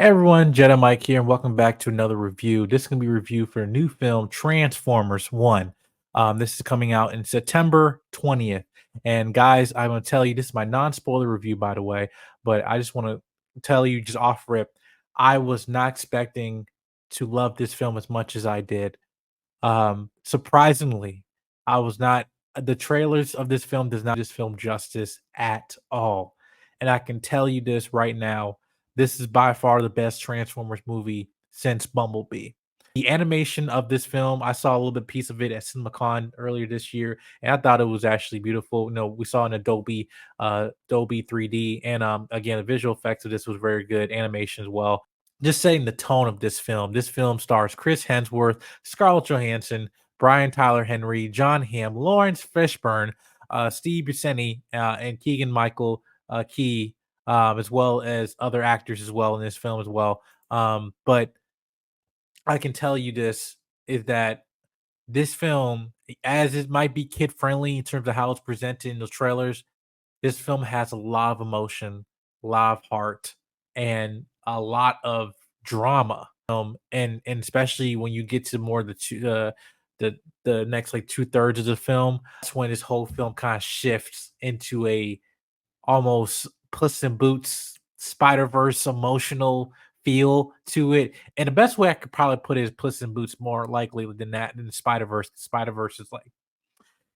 Hey everyone, Jedi Mike here, and welcome back to another review. This is going to be a review for a new film, Transformers 1. This is coming out in September 20th. And guys, I'm going to tell you, this is my non-spoiler review, by the way, but I just want to tell you, just off rip, I was not expecting to love this film as much as I did. Surprisingly, I was not the trailers of this film does not just film justice at all. And I can tell you this right now, this is by far the best Transformers movie since Bumblebee. The animation of this film, I saw a little bit piece of it at CinemaCon earlier this year, and I thought it was actually beautiful. We saw an Adobe 3D, and again, the visual effects of this was very good, animation as well. Just setting the tone of this film. This film stars Chris Hemsworth, Scarlett Johansson, Brian Tyler Henry, John Hamm, Laurence Fishburne, Steve Buscemi, and Keegan-Michael Key, as well as other actors as well in this film as well. But I can tell you this is that this film, as it might be kid friendly in terms of how it's presented in those trailers, this film has a lot of emotion, a lot of heart, and a lot of drama. And especially when you get to more the the next like 2/3 of the film, that's when this whole film kind of shifts into a almost Puss in Boots Spider-Verse emotional feel to it. And the best way I could probably put it is Puss in Boots more likely than that than the Spider-Verse. The Spider-Verse is like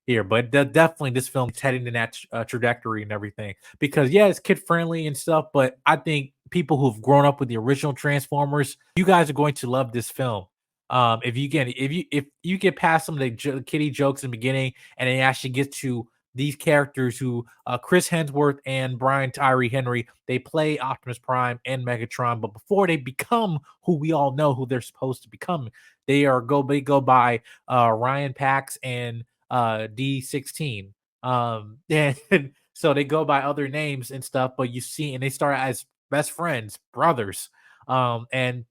here, but definitely this film is heading in that trajectory and everything. Because yeah, it's kid friendly and stuff, but I think people who've grown up with the original Transformers, you guys are going to love this film. If you get past some of the kiddie jokes in the beginning, and then actually get to these characters who Chris Hemsworth and Brian Tyree Henry, they play Optimus Prime and Megatron, but before they become who we all know who they're supposed to become, they go by Ryan Pax and D16. And so they go by other names and stuff, but you see, and they start as best friends, brothers. And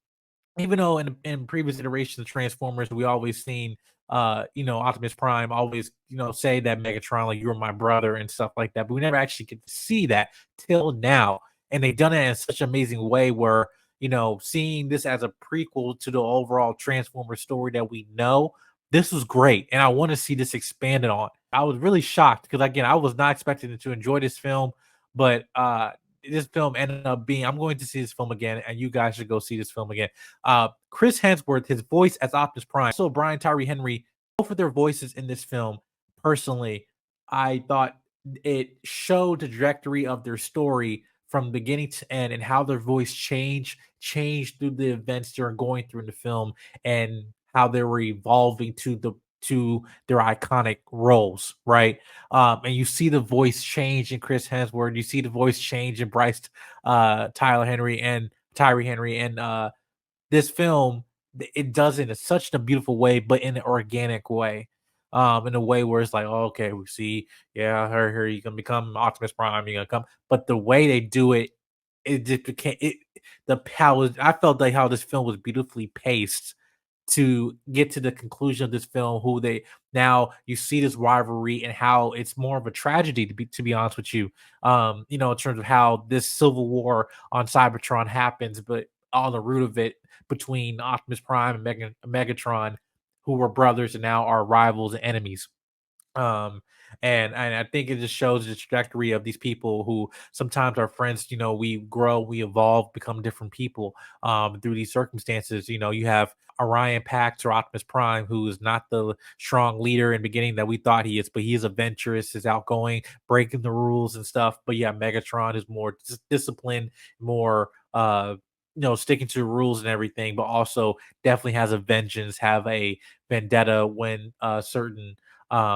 even though in previous iterations of Transformers, we always seen Optimus Prime always, say that Megatron, like you're my brother and stuff like that. But we never actually get to see that till now. And they've done it in such an amazing way where, seeing this as a prequel to the overall Transformer story that we know, this was great. And I want to see this expanded on. I was really shocked because again, I was not expecting to enjoy this film, but this film ended up being, I'm going to see this film again, and you guys should go see this film again. Chris Hemsworth, his voice as Optimus Prime, also Brian Tyree Henry, both of their voices in this film, personally, I thought it showed the trajectory of their story from beginning to end and how their voice changed through the events they're going through in the film, and how they were evolving to their iconic roles, right? And you see the voice change in Chris Hemsworth, you see the voice change in Bryce Tyler Henry and Tyree Henry, and this film, it does it in such a beautiful way, but in an organic way. In a way where it's like, oh, okay, we see, yeah, her, you can become Optimus Prime, you're gonna come, but the way they do it, it just became it. The how I felt like how this film was beautifully paced to get to the conclusion of this film. Who they now you see this rivalry and how it's more of a tragedy to be honest with you. In terms of how this civil war on Cybertron happens, but on the root of it between Optimus Prime and Megatron, who were brothers and now are rivals and enemies. Um, and I think it just shows the trajectory of these people who sometimes are friends. We grow, we evolve, become different people through these circumstances. You have Orion Pax or Optimus Prime, who is not the strong leader in the beginning that we thought he is, but he is adventurous, is outgoing, breaking the rules and stuff. But yeah, Megatron is more disciplined, more sticking to the rules and everything, but also definitely has a vengeance, have a vendetta when certain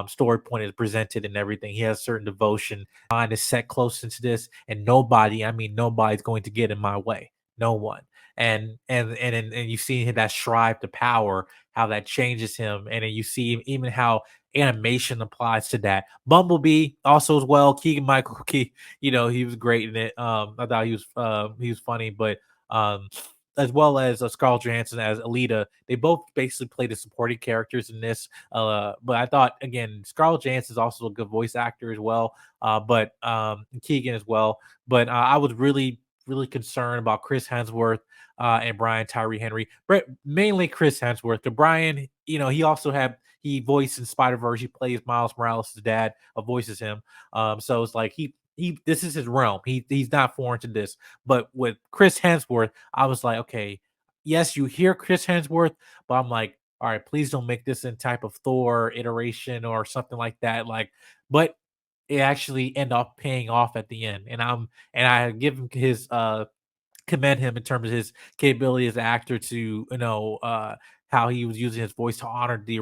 story point is presented and everything. He has certain devotion. Mind is set close into this, and nobody, I mean, nobody's going to get in my way. No one. And you see that strive to power, how that changes him, and then you see even how animation applies to that. Bumblebee also as well. Keegan-Michael Key, he was great in it. I thought he was funny, but um as well as Scarlett Johansson as Alita. They both basically play the supporting characters in this. But I thought again, Scarlett Johansson is also a good voice actor as well. But Keegan as well. But I was really really concerned about Chris Hemsworth and Brian Tyree Henry, but mainly Chris Hemsworth. The Brian, he also he voiced in Spider-Verse. He plays Miles Morales' dad, voices him. So it's like he this is his realm. He's not foreign to this. But with Chris Hemsworth, I was like, okay, yes, you hear Chris Hemsworth, but I'm like, all right, please don't make this in type of Thor iteration or something like that. Like, but it actually end up paying off at the end. And I give him his commend him in terms of his capability as an actor to how he was using his voice to honor the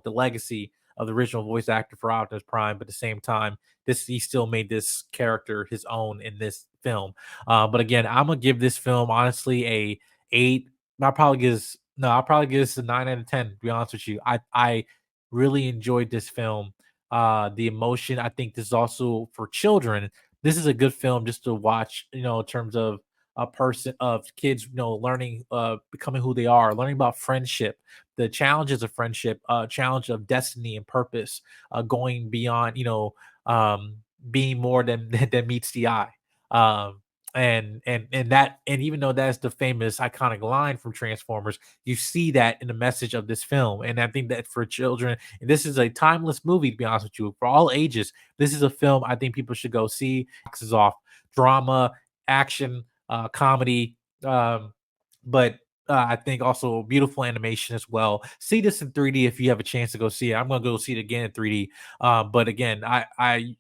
legacy of the original voice actor for Optimus Prime, but at the same time, he still made this character his own in this film. But again, I'm gonna give this film honestly a 8. I'll probably give this a 9 out of 10. To be honest with you, I really enjoyed this film. The emotion, I think this is also for children. This is a good film just to watch, in terms of a person of kids, learning, becoming who they are, learning about friendship, the challenges of friendship, challenge of destiny and purpose, going beyond, being more than than meets the eye. Um, and even though that's the famous iconic line from Transformers, you see that in the message of this film. And I think that for children, and this is a timeless movie, to be honest with you, for all ages, this is a film I think people should go see. Boxes off drama, action, comedy, but I think also beautiful animation as well. See this in 3D if you have a chance to go see it. I'm gonna go see it again in 3D. But again,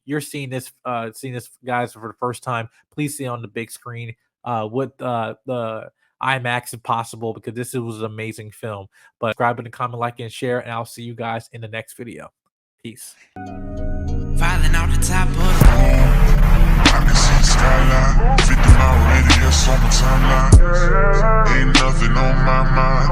you're seeing this guys for the first time. Please see it on the big screen with the IMAX if possible, because this was an amazing film. But subscribe and comment, like, and share, and I'll see you guys in the next video. Peace. Filing out the top of the I can see the skyline, 50-mile radius on my timeline. Ain't nothing on my mind.